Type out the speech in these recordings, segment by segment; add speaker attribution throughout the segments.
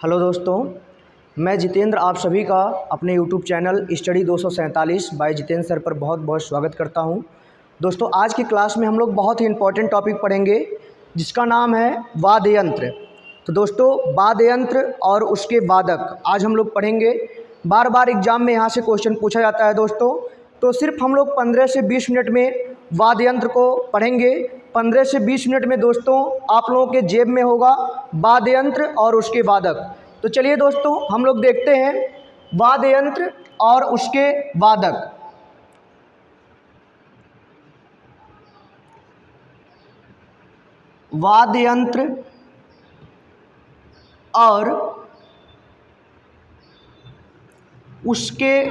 Speaker 1: Hello दोस्तों, मैं जितेंद्र आप सभी का अपने YouTube channel study 247 by Jitendra sir पर बहुत बहुत स्वागत करता हूं। दोस्तों, आज की क्लास में हम लोग बहुत ही इम्पोर्टेंट टॉपिक पढ़ेंगे जिसका नाम है वाद्य यंत्र। तो दोस्तों, वाद्य यंत्र और उसके वादक आज हम लोग पढ़ेंगे। बार बार एग्जाम में यहाँ से क्वेश्चन पूछा जाता है दोस्तों, तो सिर्फ हम लोग 15 से 20 मिनट में वाद्य यंत्र को पढ़ेंगे। 15 से 20 मिनट में दोस्तों आप लोगों के जेब में होगा वाद्य यंत्र और उसके वादक। तो चलिए दोस्तों, हम लोग देखते हैं वाद्य यंत्र और उसके वादक। वाद्य यंत्र और उसके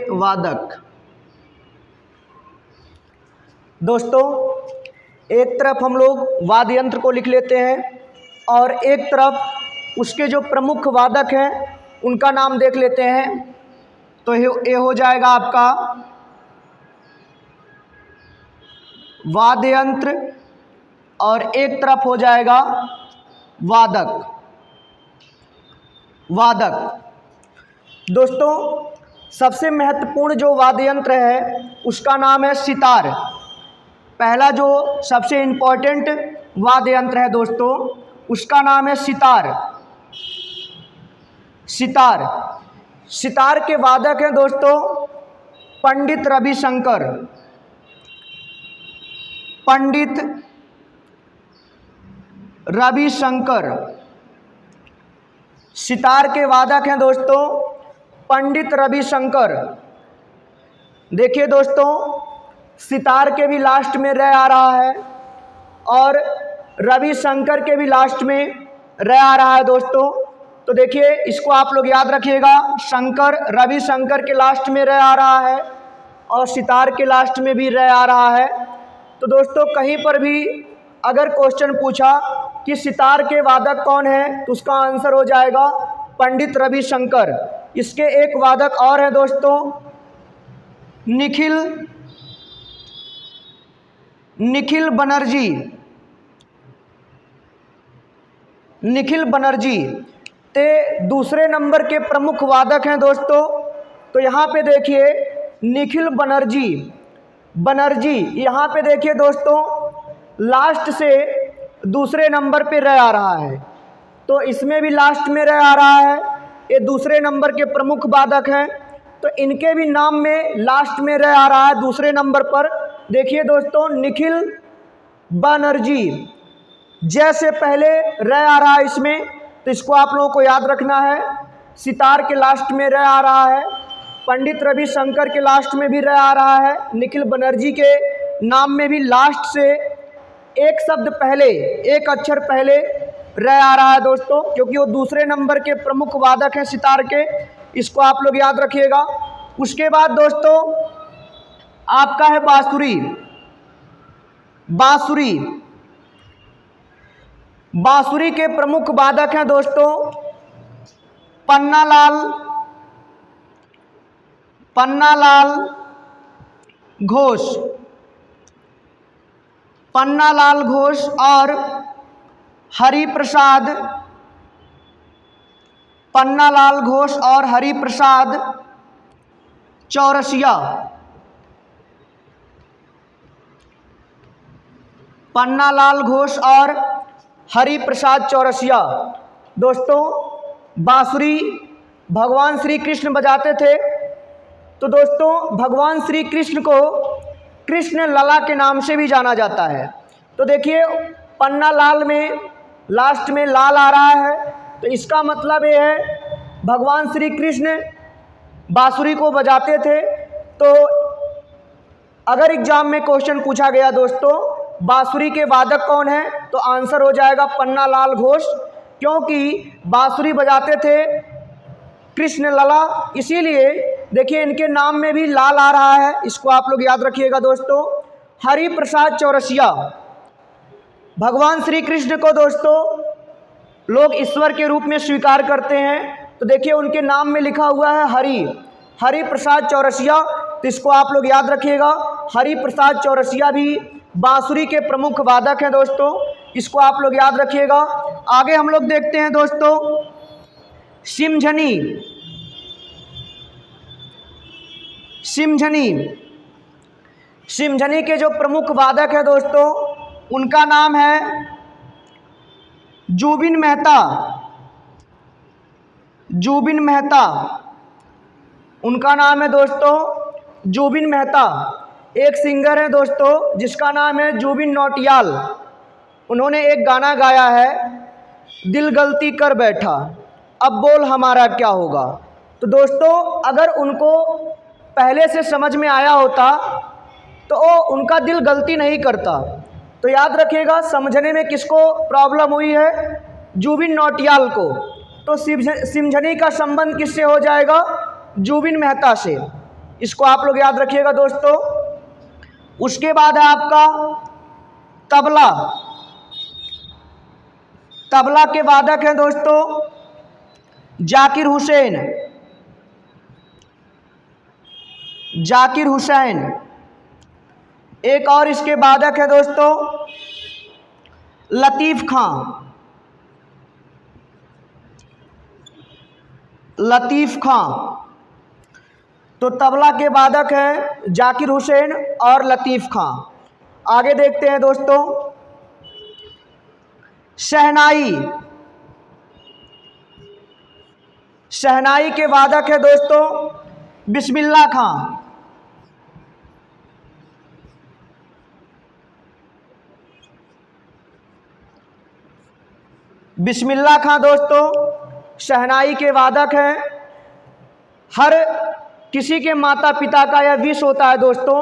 Speaker 1: वादक। दोस्तों, एक तरफ हम लोग वाद्य यंत्र को लिख लेते हैं और एक तरफ उसके जो प्रमुख वादक हैं उनका नाम देख लेते हैं। तो ये हो जाएगा आपका वाद्य यंत्र और एक तरफ हो जाएगा वादक। दोस्तों, सबसे महत्वपूर्ण जो वाद्य यंत्र है उसका नाम है सितार। पहला जो सबसे इम्पोर्टेंट वाद्य यंत्र है दोस्तों, उसका नाम है सितार। सितार के वादक हैं दोस्तों पंडित रविशंकर। सितार के वादक हैं दोस्तों पंडित रविशंकर। देखिए दोस्तों, सितार के भी लास्ट में र आ रहा है और रविशंकर के भी लास्ट में र आ रहा है दोस्तों। तो देखिए, इसको आप लोग याद रखिएगा। रविशंकर के लास्ट में र आ रहा है और सितार के लास्ट में भी र आ रहा है। तो दोस्तों, कहीं पर भी अगर क्वेश्चन पूछा कि सितार के वादक कौन है तो उसका आंसर हो जाएगा पंडित रविशंकर। इसके एक वादक और हैं दोस्तों, निखिल बनर्जी ते दूसरे नंबर के प्रमुख वादक हैं दोस्तों। तो यहाँ पे देखिए निखिल बनर्जी यहाँ पे देखिए दोस्तों लास्ट से दूसरे नंबर पे र आ रहा है, तो इसमें भी लास्ट में र आ रहा है। ये दूसरे नंबर के प्रमुख वादक हैं, तो इनके भी नाम में लास्ट में र आ रहा है दूसरे नंबर पर। देखिए दोस्तों, निखिल बनर्जी जैसे पहले र आ रहा है इसमें, तो इसको आप लोगों को याद रखना है। सितार के लास्ट में र आ रहा है, पंडित रविशंकर के लास्ट में भी र आ रहा है, निखिल बनर्जी के नाम में भी लास्ट से एक शब्द पहले, एक अक्षर पहले र आ रहा है दोस्तों, क्योंकि वो दूसरे नंबर के प्रमुख वादक हैं सितार के। इसको आप लोग याद रखिएगा। उसके बाद दोस्तों आपका है बांसुरी के प्रमुख वादक हैं दोस्तों पन्नालाल घोष और हरिप्रसाद चौरसिया। पन्नालाल घोष और हरिप्रसाद चौरसिया। दोस्तों, बांसुरी भगवान श्री कृष्ण बजाते थे। तो दोस्तों, भगवान श्री कृष्ण को कृष्ण लला के नाम से भी जाना जाता है। तो देखिए, पन्नालाल में लास्ट में लाल आ रहा है, तो इसका मतलब ये है भगवान श्री कृष्ण बांसुरी को बजाते थे। तो अगर एग्जाम में क्वेश्चन पूछा गया दोस्तों बांसुरी के वादक कौन है, तो आंसर हो जाएगा पन्नालाल घोष, क्योंकि बांसुरी बजाते थे कृष्ण लला, इसीलिए देखिए इनके नाम में भी लाल आ रहा है। इसको आप लोग याद रखिएगा दोस्तों। हरिप्रसाद चौरसिया, भगवान श्री कृष्ण को दोस्तों लोग ईश्वर के रूप में स्वीकार करते हैं, तो देखिए उनके नाम में लिखा हुआ है हरिप्रसाद चौरसिया। तो इसको आप लोग याद रखिएगा। हरिप्रसाद चौरसिया भी बांसुरी के प्रमुख वादक हैं दोस्तों। इसको आप लोग याद रखिएगा। आगे हम लोग देखते हैं दोस्तों सिमझनी। सिमझनी सिमझनी के जो प्रमुख वादक है दोस्तों उनका नाम है जुबिन मेहता। जुबिन मेहता उनका नाम है दोस्तों जुबिन मेहता। एक सिंगर है दोस्तों जिसका नाम है जुबिन नौटियाल। उन्होंने एक गाना गाया है, दिल गलती कर बैठा अब बोल हमारा क्या होगा। तो दोस्तों अगर उनको पहले से समझ में आया होता तो उनका दिल गलती नहीं करता। तो याद रखिएगा समझने में किसको प्रॉब्लम हुई है, जुबिन नौटियाल को। तो सिमझनी का संबंध किससे हो जाएगा, जुबिन मेहता से। इसको आप लोग याद रखिएगा दोस्तों। उसके बाद है आपका तबला। तबला के वादक हैं दोस्तों जाकिर हुसैन। जाकिर हुसैन। एक और इसके वादक है दोस्तों लतीफ़ खां। लतीफ़ खां। तो तबला के वादक हैं जाकिर हुसैन और लतीफ़ खां। आगे देखते हैं दोस्तों शहनाई। शहनाई के वादक है दोस्तों बिस्मिल्लाह खां। बिस्मिल्लाह खां दोस्तों शहनाई के वादक हैं। हर किसी के माता पिता का यह विश होता है दोस्तों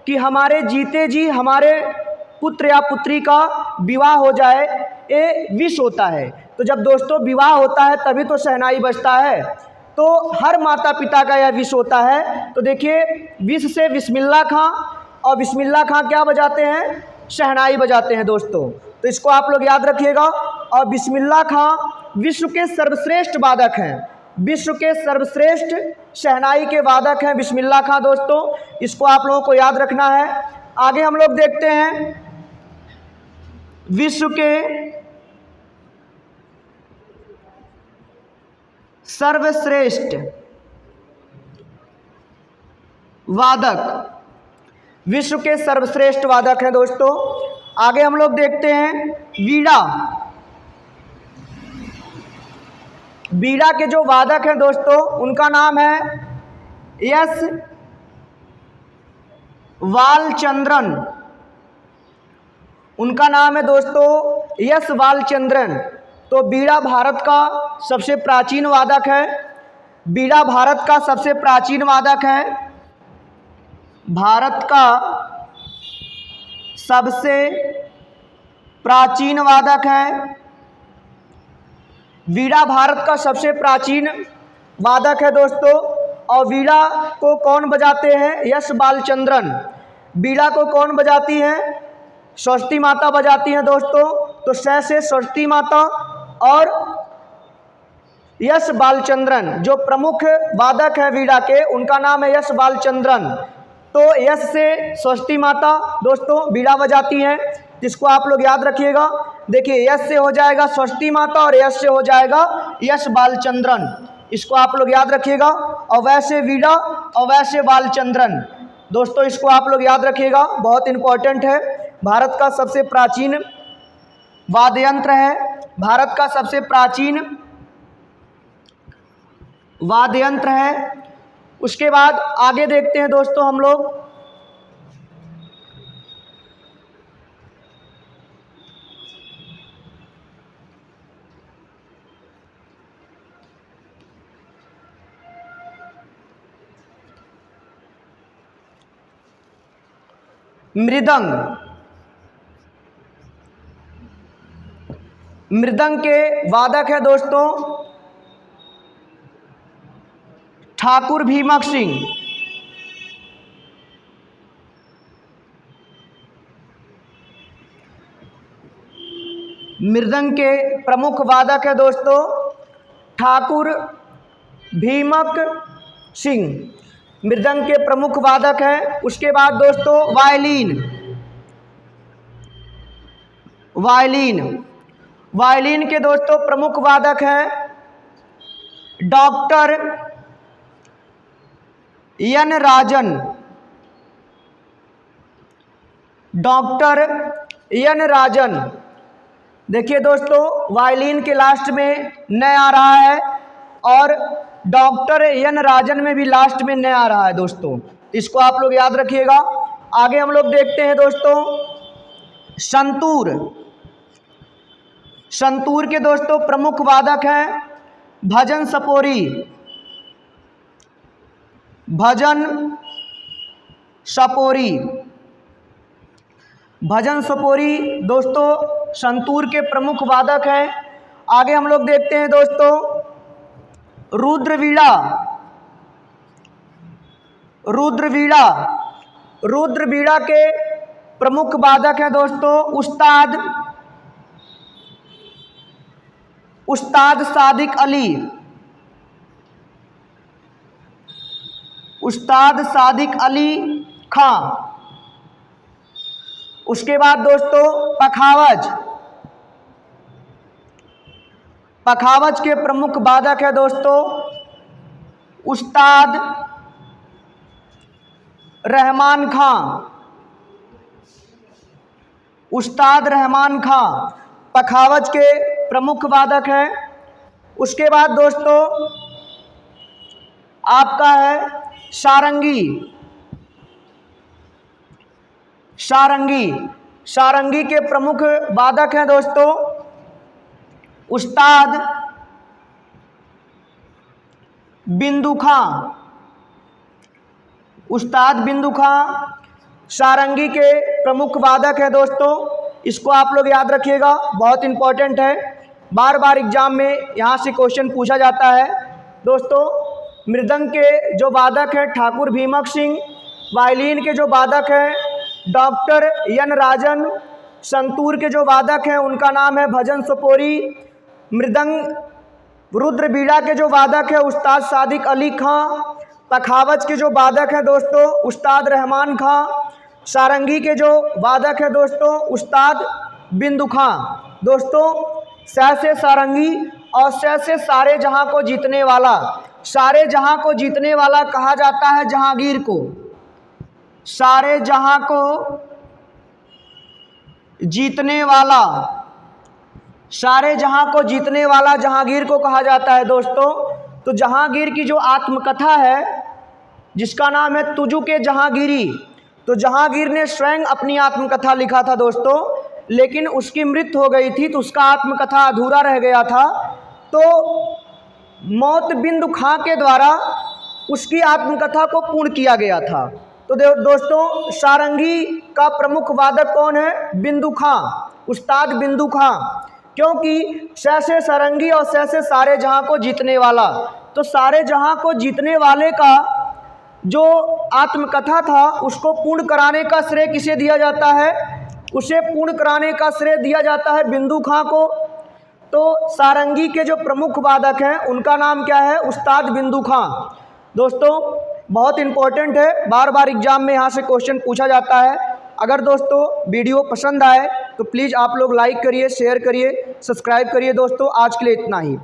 Speaker 1: कि हमारे जीते जी हमारे पुत्र या पुत्री का विवाह हो जाए, ये विश होता है। तो जब दोस्तों विवाह होता है तभी तो शहनाई बजता है। तो हर माता पिता का यह विश होता है। तो देखिए विश से बिस्मिल्लाह खां और बिस्मिल्लाह खां क्या बजाते हैं, शहनाई बजाते हैं दोस्तों। तो इसको आप लोग याद रखिएगा। और बिस्मिल्लाह खां विश्व के सर्वश्रेष्ठ वादक हैं। विश्व के सर्वश्रेष्ठ शहनाई के वादक हैं बिस्मिल्लाह खां दोस्तों। इसको आप लोगों को याद रखना है। आगे हम लोग देखते हैं विश्व के सर्वश्रेष्ठ वादक। विश्व के सर्वश्रेष्ठ वादक हैं दोस्तों। आगे हम लोग देखते हैं वीणा। वीणा के जो वादक हैं दोस्तों उनका नाम है एस बालचंद्रन। उनका नाम है दोस्तों एस बालचंद्रन। तो वीणा भारत का सबसे प्राचीन वादक है। वीणा भारत का सबसे प्राचीन वादक है। भारत का सबसे प्राचीन वादक है। वीणा भारत का सबसे प्राचीन वादक है दोस्तों। और वीणा को कौन बजाते हैं, एस बालचंद्रन। वीणा को कौन बजाती हैं, सरस्वती माता बजाती हैं दोस्तों। तो स से सरस्वती माता और एस बालचंद्रन जो प्रमुख वादक है वीणा के उनका नाम है एस बालचंद्रन। तो एस से सरस्वती माता दोस्तों वीणा बजाती हैं, जिसको आप लोग याद रखिएगा। देखिए एस से हो जाएगा सरस्वती माता और एस से हो जाएगा एस बालचंद्रन। इसको आप लोग याद रखिएगा। और वैसे वीणा और वैसे बालचंद्रन दोस्तों, इसको आप लोग याद रखिएगा, बहुत इंपॉर्टेंट है। भारत का सबसे प्राचीन वाद्य यंत्र है। भारत का सबसे प्राचीन वाद्य यंत्र है। उसके बाद आगे देखते हैं दोस्तों हम लोग मृदंग। मृदंग के वादक है दोस्तों ठाकुर भीमक सिंह। मृदंग के प्रमुख वादक है दोस्तों ठाकुर भीमक सिंह। मृदंग के प्रमुख वादक हैं। उसके बाद दोस्तों वायलिन। वायलिन। वायलिन के दोस्तों प्रमुख वादक हैं डॉक्टर एन राजन। डॉक्टर एन राजन। देखिए दोस्तों, वायलिन के लास्ट में न आ रहा है और डॉक्टर एन राजन में भी लास्ट में न आ रहा है दोस्तों, इसको आप लोग याद रखिएगा। आगे हम लोग देखते हैं दोस्तों संतूर। संतूर के दोस्तों प्रमुख वादक हैं भजन सपोरी। भजन सपोरी। भजन सपोरी दोस्तों संतूर के प्रमुख वादक हैं। आगे हम लोग देखते हैं दोस्तों रुद्रवीणा। रुद्रवीणा। रुद्रवीणा के प्रमुख वादक हैं दोस्तों उस्ताद सादिक अली। उस्ताद सादिक अली खां। उसके बाद दोस्तों पखावज। पखावज के प्रमुख वादक है दोस्तों उस्ताद रहमान खां। उस्ताद रहमान खां पखावज के प्रमुख वादक हैं। उसके बाद दोस्तों आपका है सारंगी। सारंगी। सारंगी के प्रमुख वादक हैं दोस्तों उस्ताद बिंदु खां। उस्ताद बिंदु खां सारंगी के प्रमुख वादक हैं दोस्तों, इसको आप लोग याद रखिएगा, बहुत इंपॉर्टेंट है। बार बार एग्जाम में यहाँ से क्वेश्चन पूछा जाता है दोस्तों। मृदंग के जो वादक हैं ठाकुर भीमक सिंह। वायलिन के जो वादक हैं डॉक्टर एन राजन। संतूर के जो वादक हैं उनका नाम है भजन सपोरी। मृदंग रुद्रवीणा के जो वादक है उस्ताद सादिक अली खां। पखावज के जो वादक हैं दोस्तों उस्ताद रहमान खां। सारंगी के जो वादक है दोस्तों उस्ताद बिंदु खां। दोस्तों स से सारंगी और स से सारे जहां को जीतने वाला। सारे जहां को जीतने वाला कहा जाता है जहांगीर को। सारे जहां को जीतने वाला। सारे जहां को जीतने वाला जहांगीर को कहा जाता है दोस्तों। तो जहांगीर की जो आत्मकथा है जिसका नाम है तुजु के जहांगीरी, तो जहांगीर ने स्वयं अपनी आत्मकथा लिखा था दोस्तों, लेकिन उसकी मृत्यु हो गई थी तो उसका आत्मकथा अधूरा रह गया था। तो मौत बिंदु खां के द्वारा उसकी आत्मकथा को पूर्ण किया गया था। तो दोस्तों सारंगी का प्रमुख वादक कौन है? बिंदु खां, उस्ताद बिंदु खां। क्योंकि स से सारंगी और स से सारे जहां को जीतने वाला। तो सारे जहां को जीतने वाले का जो आत्मकथा था उसको पूर्ण कराने का श्रेय किसे दिया जाता है? उसे पूर्ण कराने का श्रेय दिया जाता है बिंदु खां को। तो सारंगी के जो प्रमुख वादक हैं उनका नाम क्या है? उस्ताद बिंदु खां। दोस्तों बहुत इंपॉर्टेंट है, बार बार एग्जाम में यहाँ से क्वेश्चन पूछा जाता है। अगर दोस्तों वीडियो पसंद आए तो प्लीज़ आप लोग लाइक करिए, शेयर करिए, सब्सक्राइब करिए। दोस्तों आज के लिए इतना ही।